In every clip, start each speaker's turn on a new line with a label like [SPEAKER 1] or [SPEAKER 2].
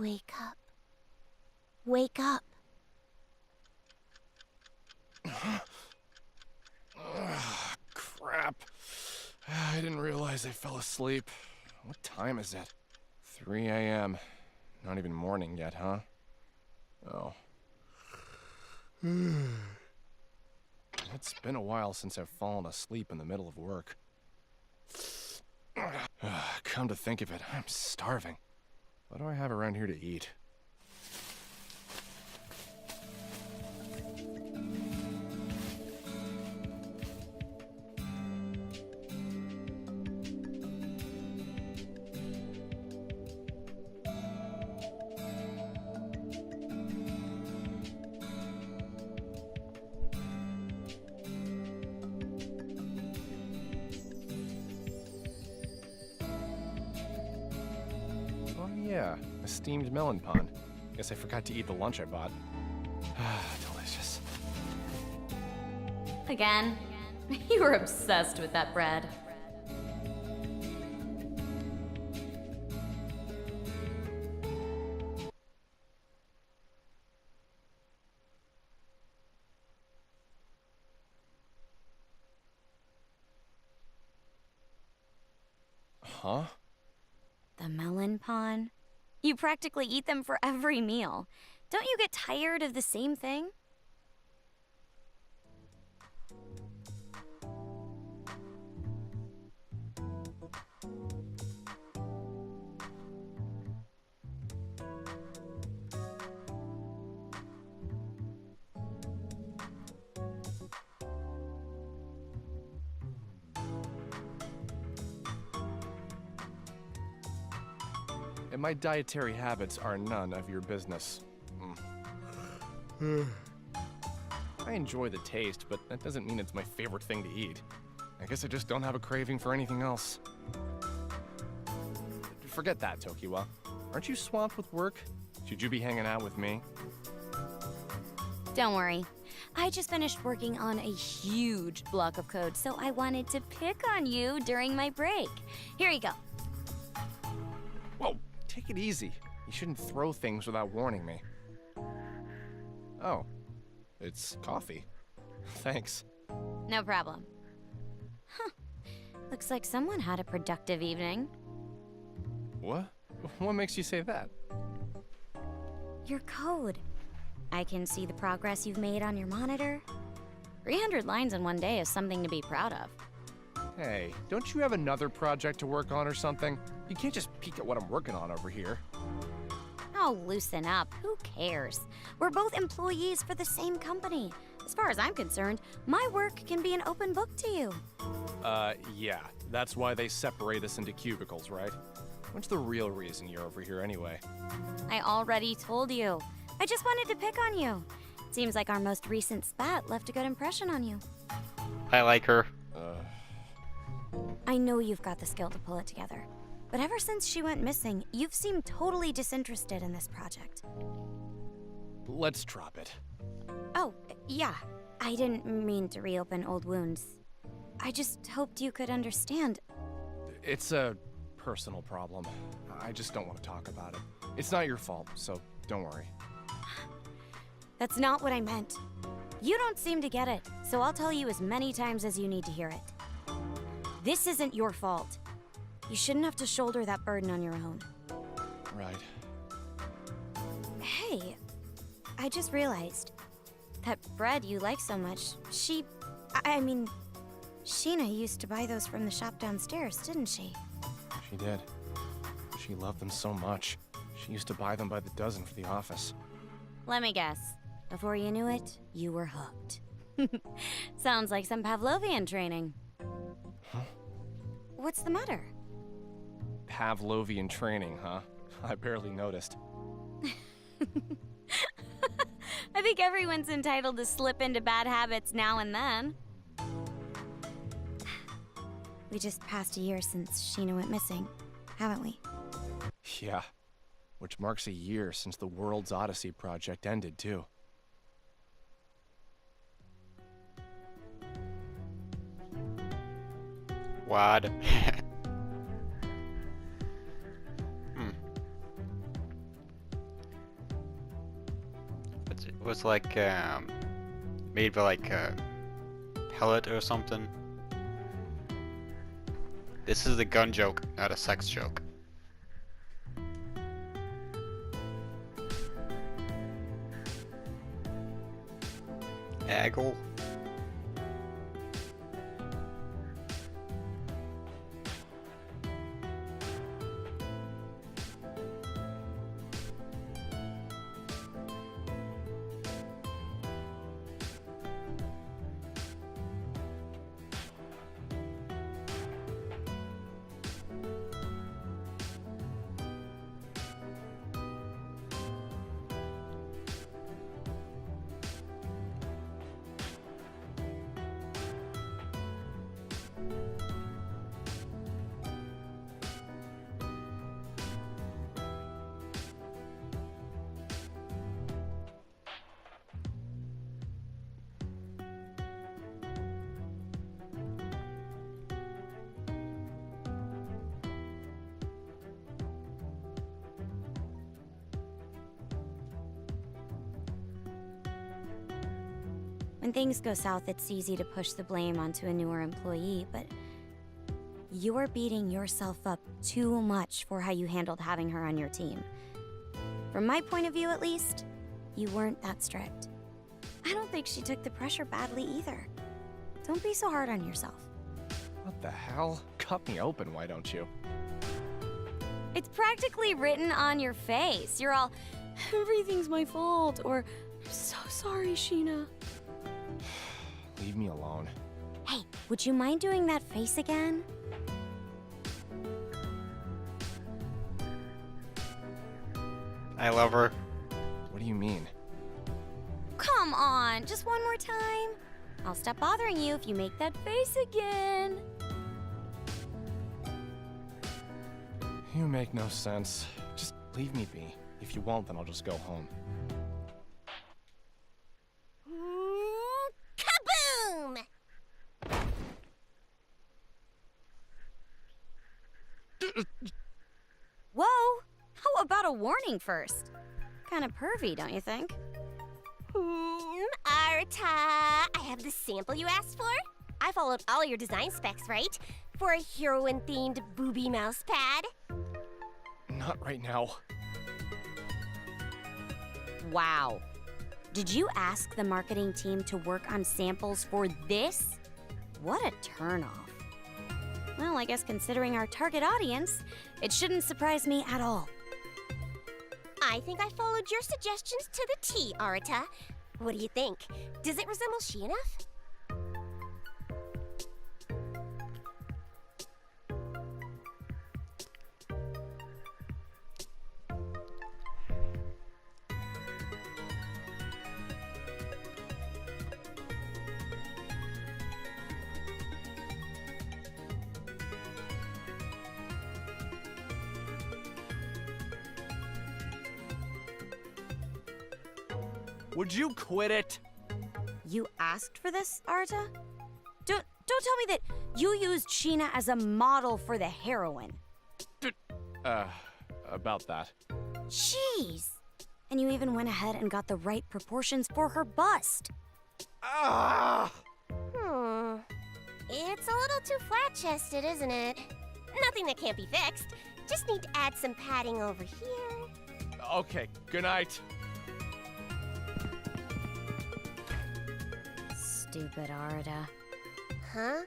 [SPEAKER 1] Wake up. Wake up.
[SPEAKER 2] Crap. I didn't realize I fell asleep. What time is it? 3 a.m. Not even morning yet, huh? Oh. It's been a while since I've fallen asleep in the middle of work. Come to think of it, I'm starving. What do I have around here to eat? Yeah, a steamed melon pond. Guess I forgot to eat the lunch I bought. Delicious.
[SPEAKER 3] Again? You were obsessed with that bread.
[SPEAKER 2] Huh?
[SPEAKER 3] The melon pond? You practically eat them for every meal. Don't you get tired of the same thing?
[SPEAKER 2] And my dietary habits are none of your business. I enjoy the taste, but that doesn't mean it's my favorite thing to eat. I guess I just don't have a craving for anything else. Forget that, Tokiwa. Aren't you swamped with work? Should you be hanging out with me?
[SPEAKER 3] Don't worry. I just finished working on a huge block of code, so I wanted to pick on you during my break. Here you go.
[SPEAKER 2] Whoa, take it easy. You shouldn't throw things without warning me. Oh, it's coffee. Thanks.
[SPEAKER 3] No problem. Huh. Looks like someone had a productive evening.
[SPEAKER 2] What? What makes you say that?
[SPEAKER 3] Your code. I can see the progress you've made on your monitor. 300 lines in one day is something to be proud of.
[SPEAKER 2] Hey, don't you have another project to work on or something? You can't just peek at what I'm working on over here.
[SPEAKER 3] Oh, loosen up. Who cares? We're both employees for the same company. As far as I'm concerned, my work can be an open book to you.
[SPEAKER 2] Yeah. That's why they separate us into cubicles, right? What's the real reason you're over here anyway?
[SPEAKER 3] I already told you. I just wanted to pick on you. Seems like our most recent spat left a good impression on you.
[SPEAKER 4] I like her.
[SPEAKER 3] I know you've got the skill to pull it together. But ever since she went missing, you've seemed totally disinterested in this project.
[SPEAKER 2] Let's drop it.
[SPEAKER 3] Oh, yeah. I didn't mean to reopen old wounds. I just hoped you could understand.
[SPEAKER 2] It's a personal problem. I just don't want to talk about it. It's not your fault, so don't worry.
[SPEAKER 3] That's not what I meant. You don't seem to get it, so I'll tell you as many times as you need to hear it. This isn't your fault. You shouldn't have to shoulder that burden on your own.
[SPEAKER 2] Right.
[SPEAKER 3] Hey, I just realized that bread you like so much, I mean, Sheena used to buy those from the shop downstairs, didn't she?
[SPEAKER 2] She did. She loved them so much. She used to buy them by the dozen for the office.
[SPEAKER 3] Let me guess. Before you knew it, you were hooked. Sounds like some Pavlovian training.
[SPEAKER 2] Huh?
[SPEAKER 3] What's the matter?
[SPEAKER 2] Pavlovian training, huh? I barely noticed.
[SPEAKER 3] I think everyone's entitled to slip into bad habits now and then. We just passed a year since Sheena went missing, haven't we?
[SPEAKER 2] Yeah, which marks a year since the World's Odyssey project ended, too.
[SPEAKER 4] was like made by like a pellet or something. This is a gun joke, not a sex joke. Aggle.
[SPEAKER 3] When things go south, it's easy to push the blame onto a newer employee, but you're beating yourself up too much for how you handled having her on your team. From my point of view, at least, you weren't that strict. I don't think she took the pressure badly either. Don't be so hard on yourself.
[SPEAKER 2] What the hell? Cut me open, why don't you?
[SPEAKER 3] It's practically written on your face. You're all, everything's my fault, or I'm so sorry, Sheena.
[SPEAKER 2] Leave me alone.
[SPEAKER 3] Hey, would you mind doing that face again?
[SPEAKER 4] I love her.
[SPEAKER 2] What do you mean?
[SPEAKER 3] Come on, just one more time. I'll stop bothering you if you make that face again.
[SPEAKER 2] You make no sense. Just leave me be. If you won't, then I'll just go home.
[SPEAKER 1] Kaboom!
[SPEAKER 3] Whoa, how about a warning first? Kind of pervy, don't you think?
[SPEAKER 1] Arta, I have the sample you asked for. I followed all your design specs, right? For a heroine-themed booby mouse pad.
[SPEAKER 2] Not right now.
[SPEAKER 3] Wow. Did you ask the marketing team to work on samples for this? What a turnoff. Well, I guess considering our target audience, it shouldn't surprise me at all.
[SPEAKER 1] I think I followed your suggestions to the T, Arta. What do you think? Does it resemble she enough?
[SPEAKER 2] Would you quit it?
[SPEAKER 3] You asked for this, Arta? Don't tell me that you used Sheena as a model for the heroine.
[SPEAKER 2] About that.
[SPEAKER 3] Jeez. And you even went ahead and got the right proportions for her bust.
[SPEAKER 2] Ah!
[SPEAKER 1] It's a little too flat-chested, isn't it? Nothing that can't be fixed. Just need to add some padding over here.
[SPEAKER 2] Okay, good night.
[SPEAKER 3] Stupid Arta.
[SPEAKER 1] Huh?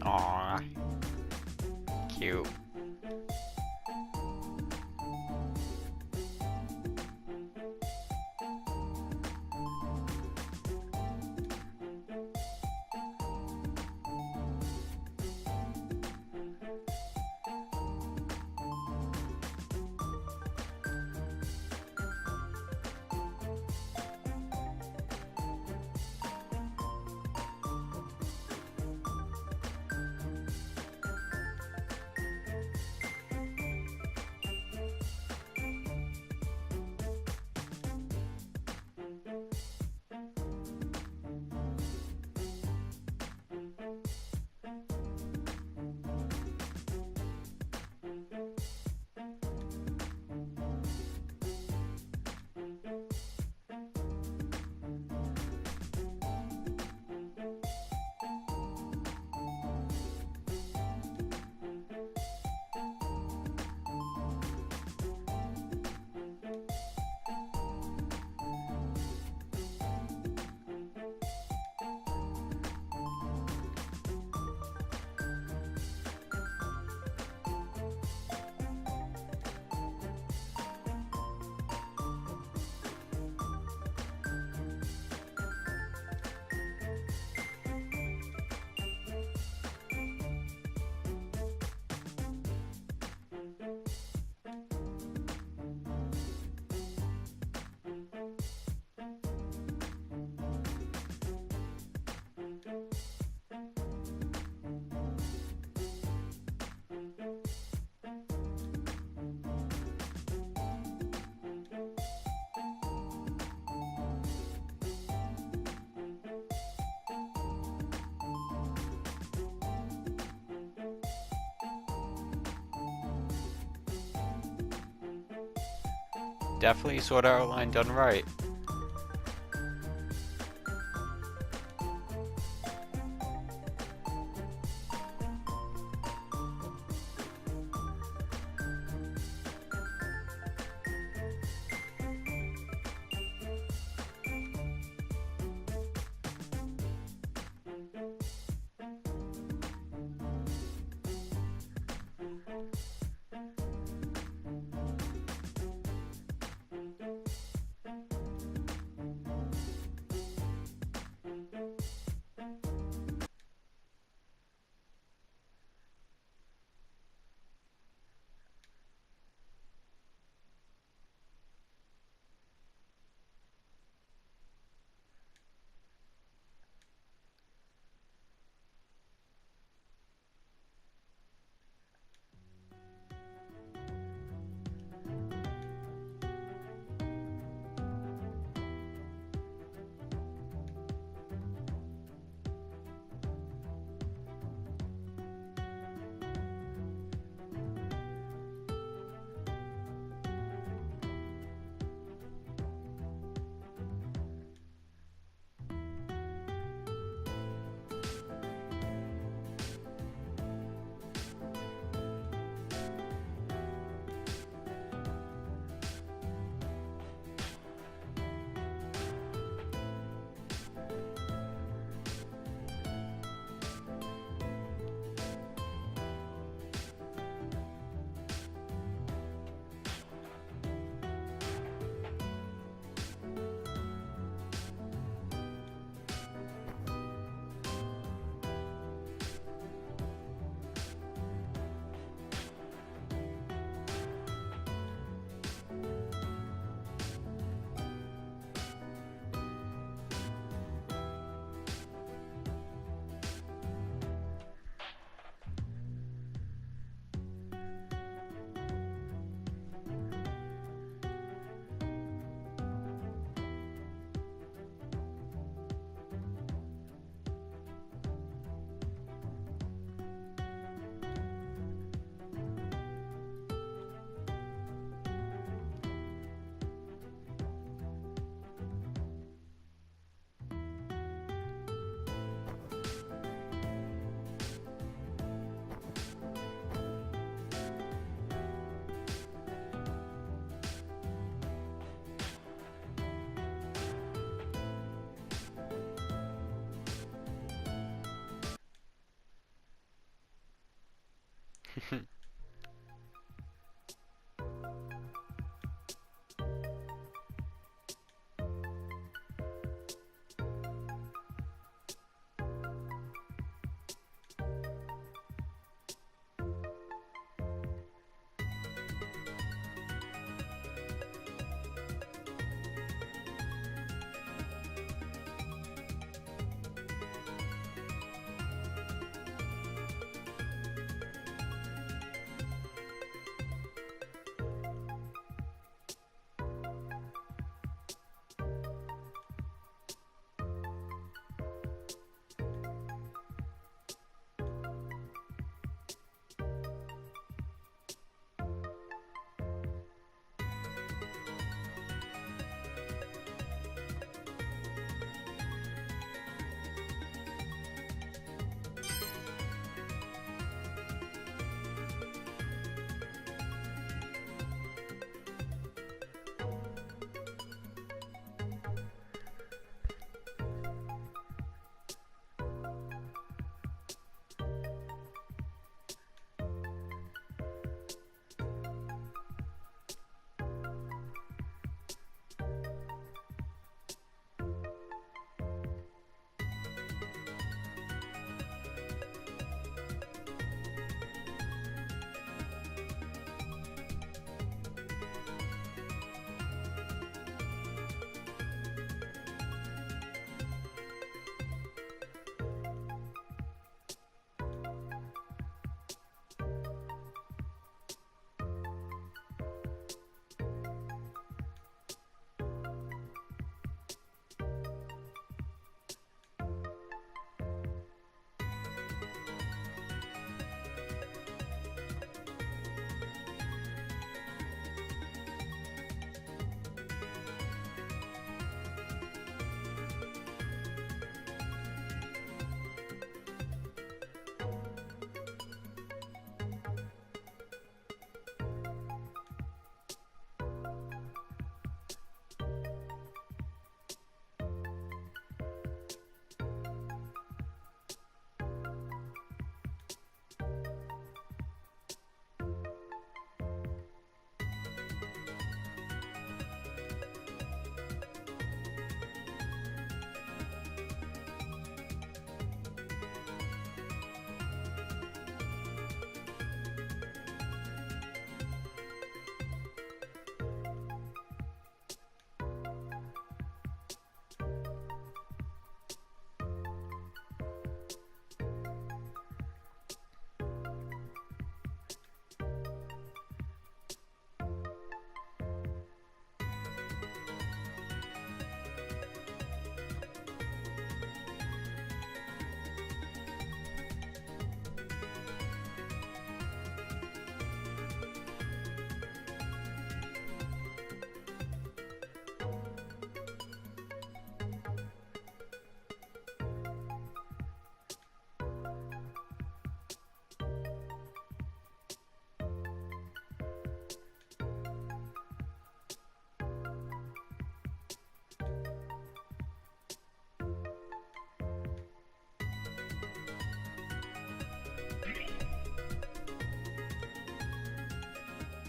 [SPEAKER 4] Aww. Cute. Definitely Sword Art Online done right.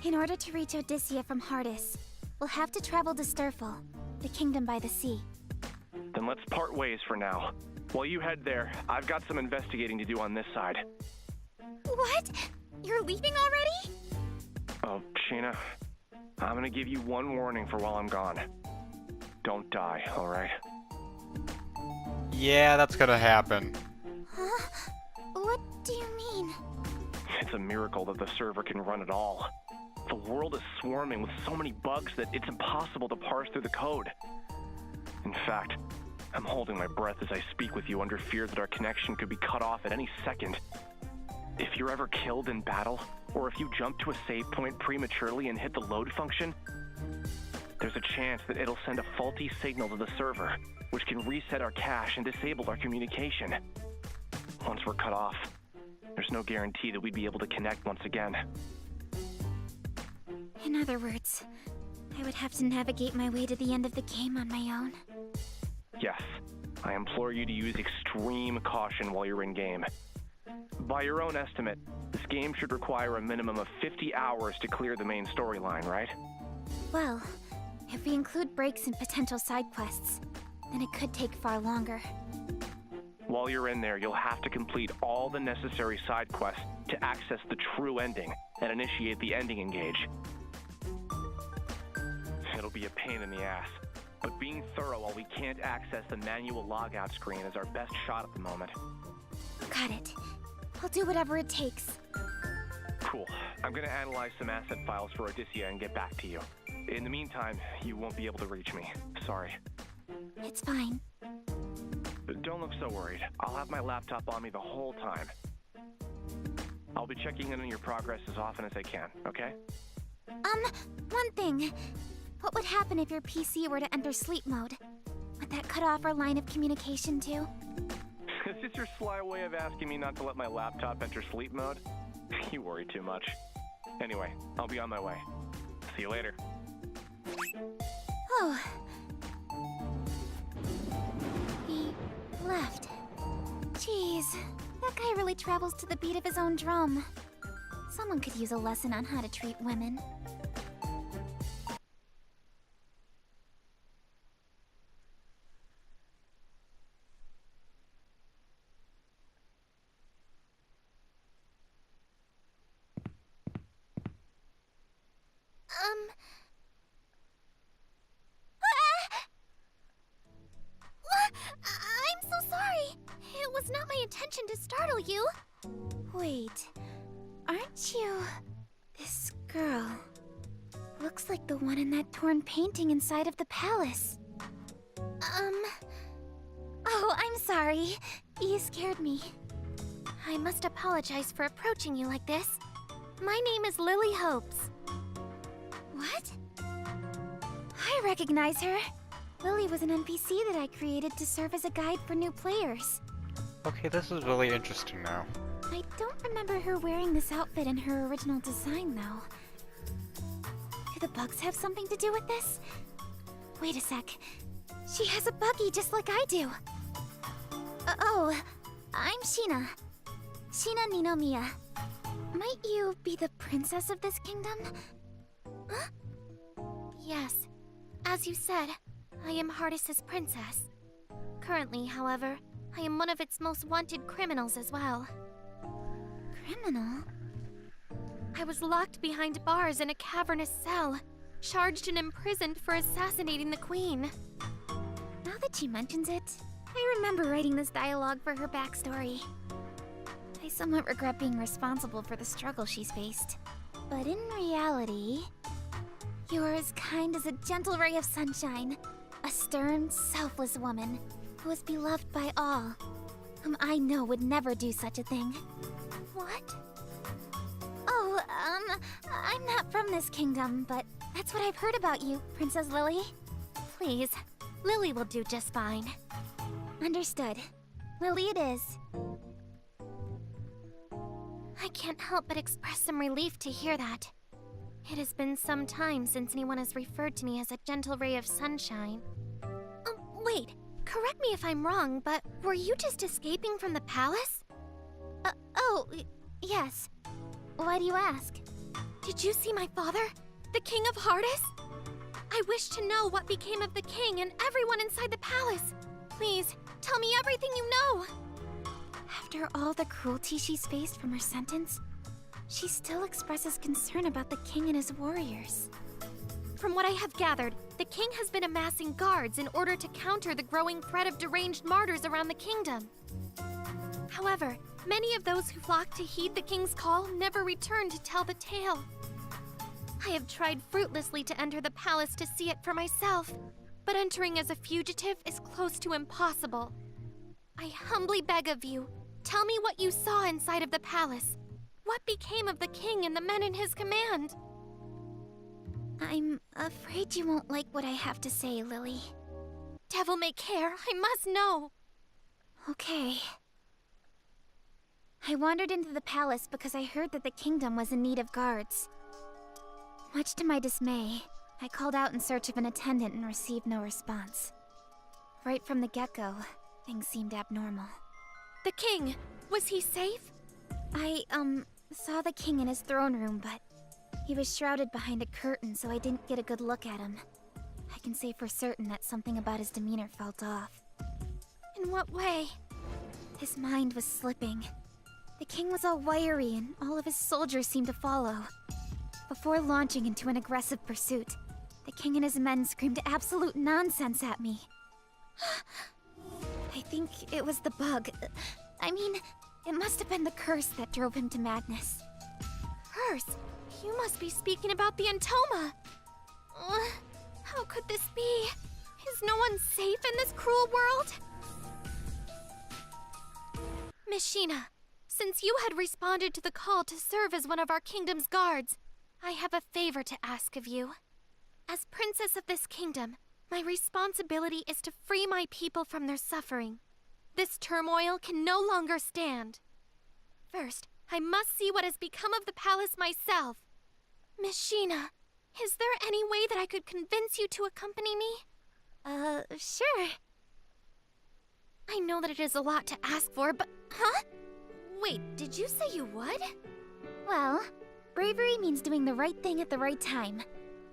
[SPEAKER 5] In order to reach Odysseia from Hardis, we'll have to travel to Sturful, the kingdom by the sea.
[SPEAKER 2] Then let's part ways for now. While you head there, I've got some investigating to do on this side.
[SPEAKER 5] What? You're leaving already?
[SPEAKER 2] Oh, Sheena, I'm gonna give you one warning for while I'm gone. Don't die, alright?
[SPEAKER 4] Yeah, that's gonna happen.
[SPEAKER 5] Huh? What do you mean?
[SPEAKER 2] It's a miracle that the server can run at all. The world is swarming with so many bugs that it's impossible to parse through the code. In fact, I'm holding my breath as I speak with you under fear that our connection could be cut off at any second. If you're ever killed in battle, or if you jump to a save point prematurely and hit the load function, there's a chance that it'll send a faulty signal to the server, which can reset our cache and disable our communication. Once we're cut off, there's no guarantee that we'd be able to connect once again.
[SPEAKER 5] In other words, I would have to navigate my way to the end of the game on my own.
[SPEAKER 2] Yes, I implore you to use extreme caution while you're in-game. By your own estimate, This game should require a minimum of 50 hours to clear the main storyline, right?
[SPEAKER 5] Well, if we include breaks and potential side quests, then it could take far longer.
[SPEAKER 2] While you're in there, you'll have to complete all the necessary side quests to access the true ending and initiate the ending engage. It'll be a pain in the ass, but being thorough while we can't access the manual logout screen is our best shot at the moment.
[SPEAKER 5] Got it. I'll do whatever it takes.
[SPEAKER 2] Cool. I'm gonna analyze some asset files for Odysseia and get back to you. In the meantime, you won't be able to reach me. Sorry.
[SPEAKER 5] It's fine.
[SPEAKER 2] Don't look so worried. I'll have my laptop on me the whole time. I'll be checking in on your progress as often as I can, okay?
[SPEAKER 5] One thing. What would happen if your PC were to enter sleep mode? Would that cut off our line of communication too?
[SPEAKER 2] Is this your sly way of asking me not to let my laptop enter sleep mode? You worry too much. Anyway, I'll be on my way. See you later.
[SPEAKER 5] Oh. He left. Jeez, that guy really travels to the beat of his own drum. Someone could use a lesson on how to treat women. I'm so sorry. It was not my intention to startle you. Wait, aren't you this girl? Looks like the one in that torn painting inside of the palace. Oh, I'm sorry. You scared me. I must apologize for approaching you like this. My name is Lily Hopes. What? I recognize her. Lily was an NPC that I created to serve as a guide for new players.
[SPEAKER 4] Okay, this is really interesting now.
[SPEAKER 5] I don't remember her wearing this outfit in her original design, though. Do the bugs have something to do with this? Wait a sec. She has a buggy just like I do. Oh, I'm Sheena. Sheena Ninomiya. Might you be the princess of this kingdom? Huh? Yes. As you said, I am Hardis's princess. Currently, however, I am one of its most wanted criminals as well. Criminal? I was locked behind bars in a cavernous cell, charged and imprisoned for assassinating the queen. Now that she mentions it, I remember writing this dialogue for her backstory. I somewhat regret being responsible for the struggle she's faced. But in reality, you are as kind as a gentle ray of sunshine. A stern, selfless woman who is beloved by all, whom I know would never do such a thing. What? Oh, I'm not from this kingdom, but that's what I've heard about you, Princess Lily. Please, Lily will do just fine. Understood. Lily it is. I can't help but express some relief to hear that. It has been some time since anyone has referred to me as a gentle ray of sunshine. Wait, correct me if I'm wrong, but were you just escaping from the palace? Yes. Why do you ask? Did you see my father, the King of Hardis? I wish to know what became of the king and everyone inside the palace. Please, tell me everything you know. After all the cruelty she's faced from her sentence, she still expresses concern about the king and his warriors. From what I have gathered, the king has been amassing guards in order to counter the growing threat of deranged martyrs around the kingdom. However, many of those who flocked to heed the king's call never returned to tell the tale. I have tried fruitlessly to enter the palace to see it for myself, but entering as a fugitive is close to impossible. I humbly beg of you, tell me what you saw inside of the palace. What became of the king and the men in his command? I'm afraid you won't like what I have to say, Lily. Devil may care, I must know. Okay. I wandered into the palace because I heard that the kingdom was in need of guards. Much to my dismay, I called out in search of an attendant and received no response. Right from the get-go, things seemed abnormal. The king, was he safe? saw the king in his throne room, but he was shrouded behind a curtain, so I didn't get a good look at him. I can say for certain that something about his demeanor felt off. In what way? His mind was slipping. The king was all wiry, and all of his soldiers seemed to follow. Before launching into an aggressive pursuit, the king and his men screamed absolute nonsense at me. I think it was the bug. I mean, it must have been the curse that drove him to madness.
[SPEAKER 6] Curse? You must be speaking about the Entoma. How could this be? Is no one safe in this cruel world? Miss Sheena, since you had responded to the call to serve as one of our kingdom's guards, I have a favor to ask of you. As princess of this kingdom, my responsibility is to free my people from their suffering. This turmoil can no longer stand. First, I must see what has become of the palace myself. Miss Sheena, is there any way that I could convince you to accompany me?
[SPEAKER 5] Sure.
[SPEAKER 6] I know that it is a lot to ask for, but... Huh? Wait, did you say you would?
[SPEAKER 5] Well, bravery means doing the right thing at the right time.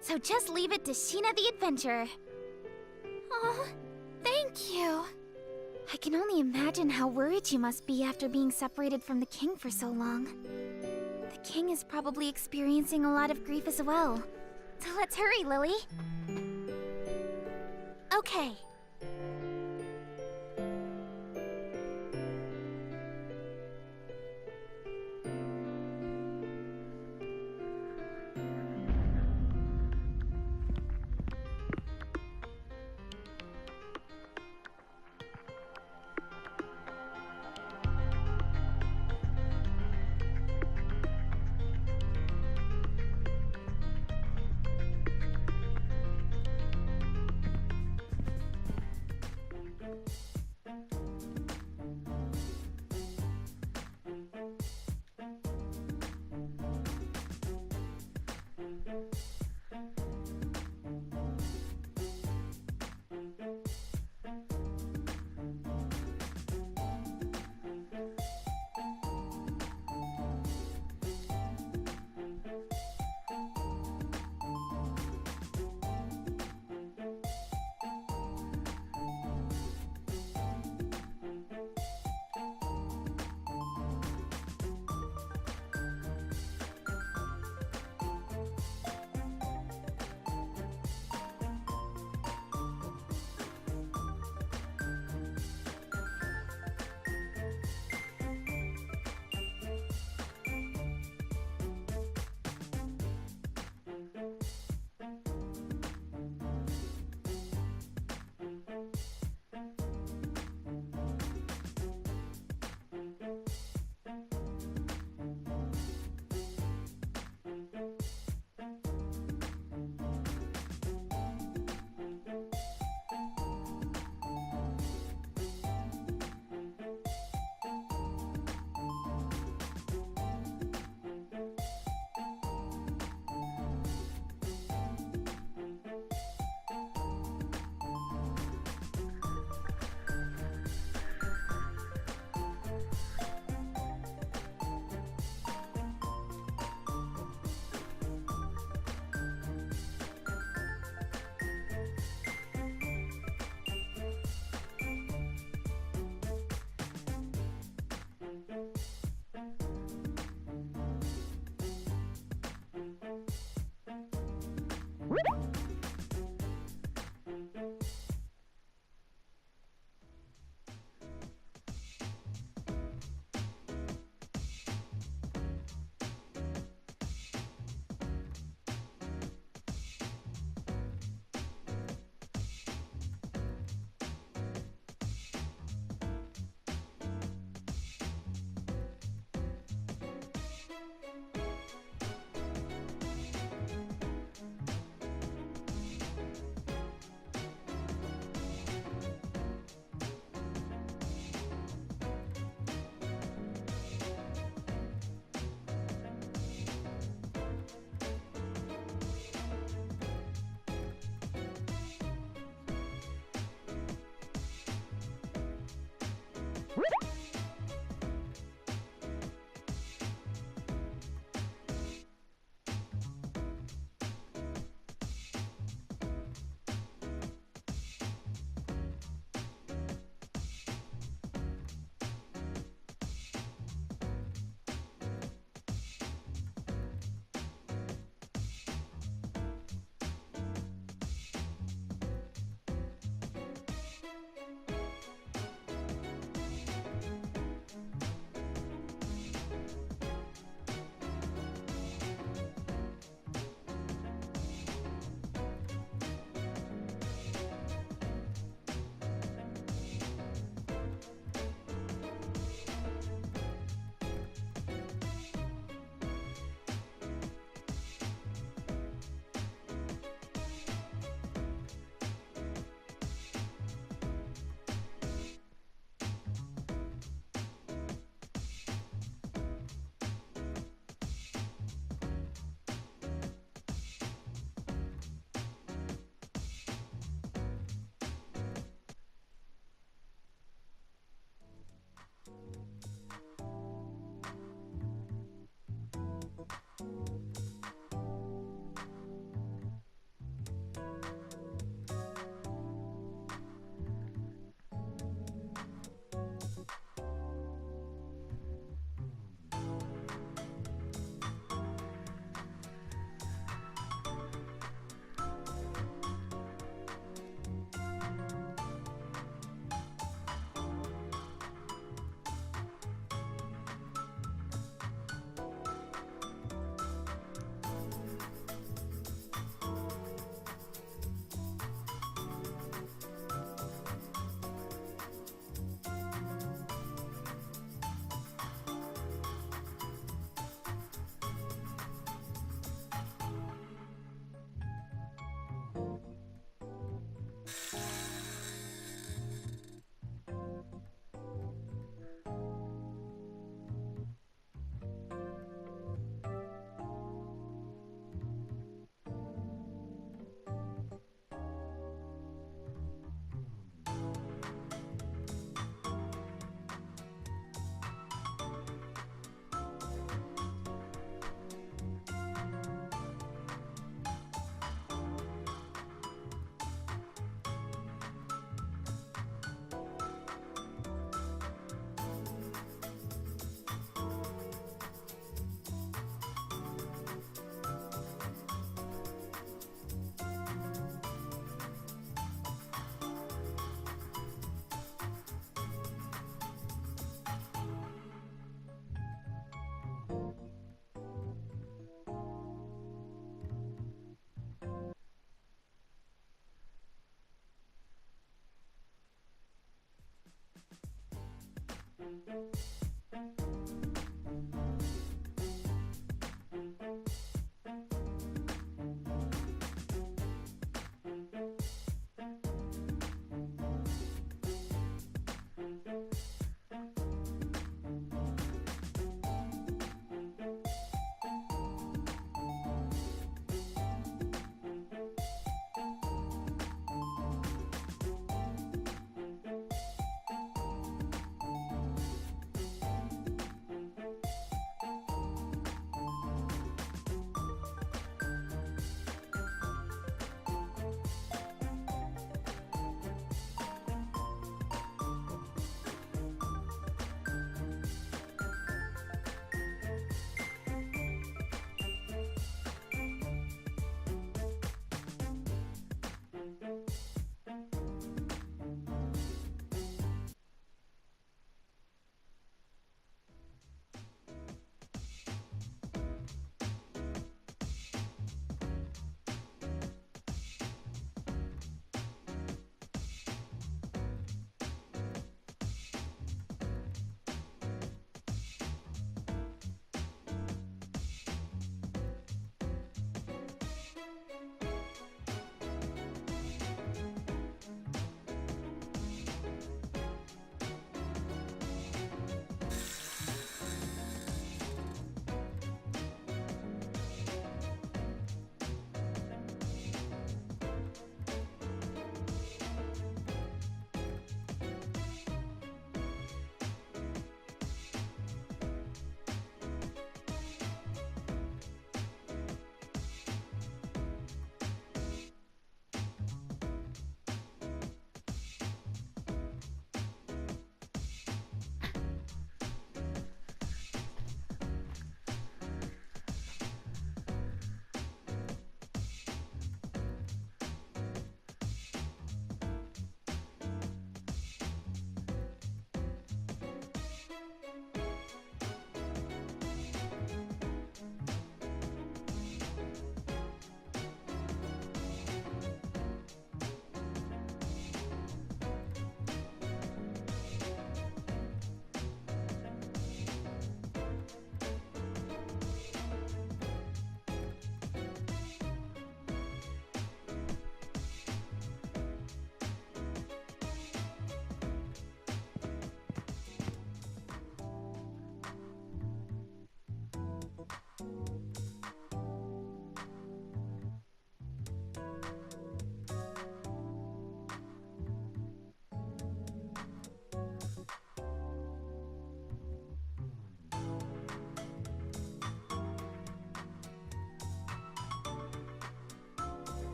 [SPEAKER 5] So just leave it to Sheena the Adventurer.
[SPEAKER 6] Oh, thank you.
[SPEAKER 5] I can only imagine how worried you must be after being separated from the king for so long. The king is probably experiencing a lot of grief as well. So let's hurry, Lily.
[SPEAKER 1] Okay,